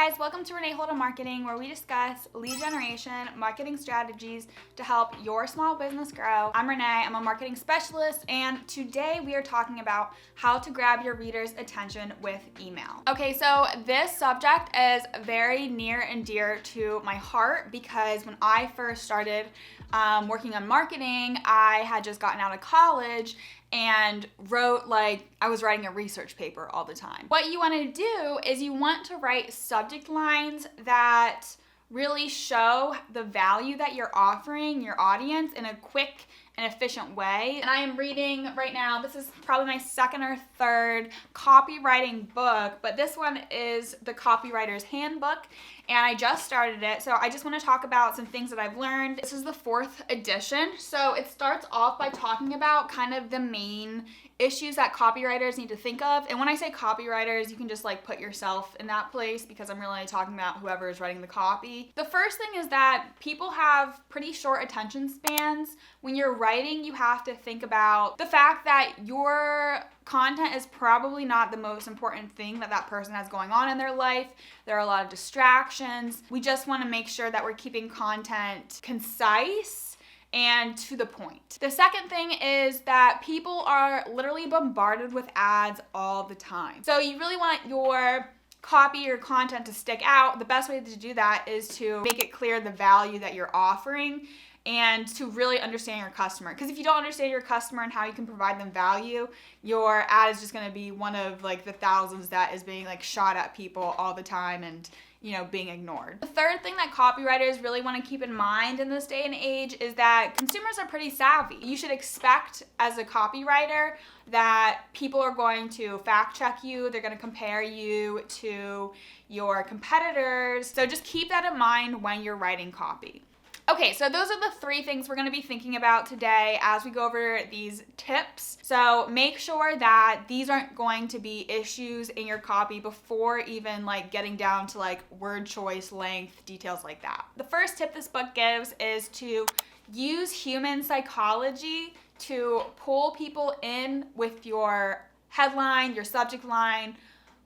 guys, welcome to Renee Holden Marketing, where we discuss lead generation, marketing strategies to help your small business grow. I'm Renee, I'm a marketing specialist, and today we are talking about how to grab your readers' attention with email. Okay, so this subject is very near and dear to my heart because when I first started working on marketing, I had just gotten out of college and I was writing a research paper all the time. What you want to do is you want to write subject lines that really show the value that you're offering your audience in a quick and efficient way. And I am reading right now, this is probably my second or third copywriting book, but this one is the Copywriter's Handbook, and I just started it. So I just want to talk about some things that I've learned. This is the 4th edition. So it starts off by talking about kind of the main issues that copywriters need to think of. And when I say copywriters, you can just put yourself in that place because I'm really talking about whoever is writing the copy. The first thing is that people have pretty short attention spans. When you're writing, you have to think about the fact that your content is probably not the most important thing that person has going on in their life. There are a lot of distractions. We just want to make sure that we're keeping content concise and to the point. The second thing is that people are literally bombarded with ads all the time. So you really want your copy or content to stick out. The best way to do that is to make it clear the value that you're offering and to really understand your customer. Because if you don't understand your customer and how you can provide them value, your ad is just gonna be one of the thousands that is being shot at people all the time and being ignored. The third thing that copywriters really want to keep in mind in this day and age is that consumers are pretty savvy. You should expect as a copywriter that people are going to fact check you, they're going to compare you to your competitors. So just keep that in mind when you're writing copy. Okay, so those are the 3 things we're going to be thinking about today as we go over these tips. So make sure that these aren't going to be issues in your copy before even getting down to word choice, length, details like that. The first tip this book gives is to use human psychology to pull people in with your headline, your subject line,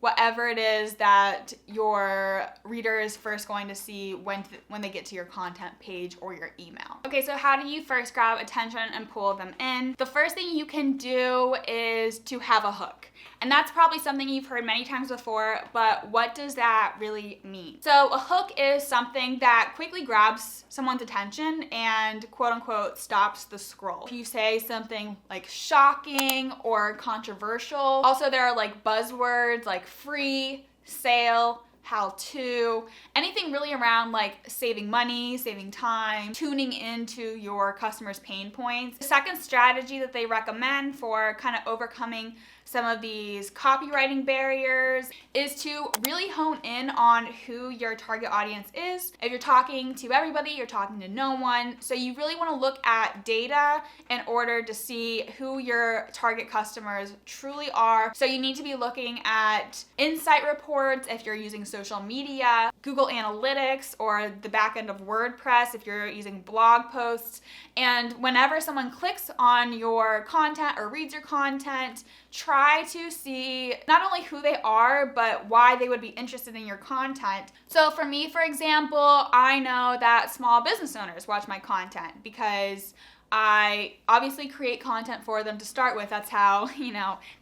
whatever it is that your reader is first going to see when they get to your content page or your email. Okay, so how do you first grab attention and pull them in? The first thing you can do is to have a hook. And that's probably something you've heard many times before, but what does that really mean? So a hook is something that quickly grabs someone's attention and quote unquote stops the scroll. If you say something shocking or controversial, also there are buzzwords like free, sale, how to, anything really around saving money, saving time, tuning into your customers' pain points. The second strategy that they recommend for kind of overcoming some of these copywriting barriers is to really hone in on who your target audience is. If you're talking to everybody, you're talking to no one. So you really want to look at data in order to see who your target customers truly are. So you need to be looking at insight reports if you're using social media, Google Analytics, or the back end of WordPress if you're using blog posts. And whenever someone clicks on your content or reads your content, try to see not only who they are, but why they would be interested in your content. So for me, for example, I know that small business owners watch my content because I obviously create content for them to start with. That's how,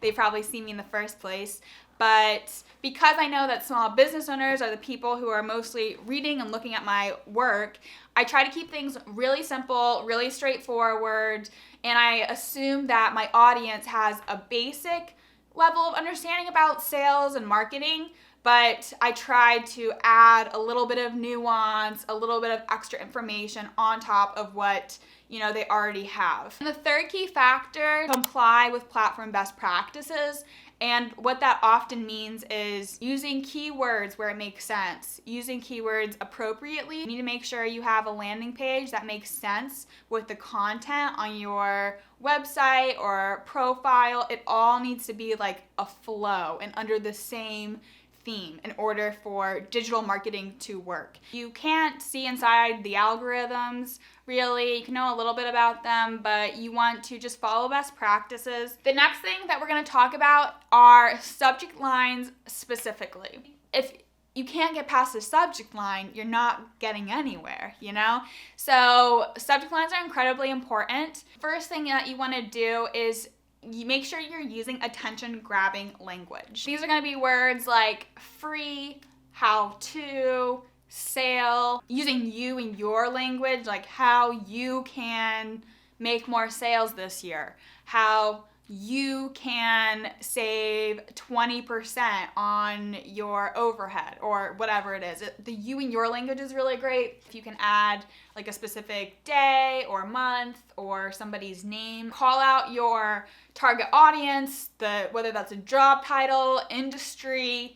they probably see me in the first place. But because I know that small business owners are the people who are mostly reading and looking at my work, I try to keep things really simple, really straightforward, and I assume that my audience has a basic level of understanding about sales and marketing, but I try to add a little bit of nuance, a little bit of extra information on top of what they already have. And the third key factor, comply with platform best practices. And what that often means is using keywords where it makes sense, using keywords appropriately. You need to make sure you have a landing page that makes sense with the content on your website or profile. It all needs to be a flow and under the same theme in order for digital marketing to work. You can't see inside the algorithms, really. You can know a little bit about them, but you want to just follow best practices. The next thing that we're going to talk about are subject lines specifically. If you can't get past the subject line, you're not getting anywhere, you know? So subject lines are incredibly important. First thing that you want to do is you make sure you're using attention-grabbing language. These are going to be words like free, how to, sale, using you in your language, like how you can make more sales this year, how you can save 20% on your overhead, or whatever it is. The you in your language is really great. If you can add like a specific day or month or somebody's name, call out your target audience, whether that's a job title, industry,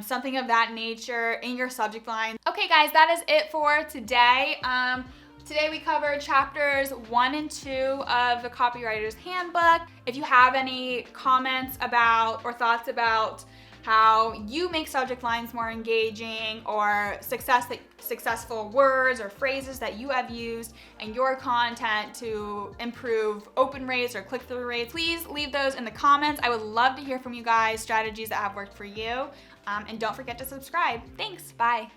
something of that nature in your subject line. Okay guys, that is it for today. Today we covered chapters 1 and 2 of the Copywriter's Handbook. If you have any comments about or thoughts about how you make subject lines more engaging, or successful words or phrases that you have used in your content to improve open rates or click-through rates, please leave those in the comments. I would love to hear from you guys, strategies that have worked for you. And don't forget to subscribe. Thanks, bye.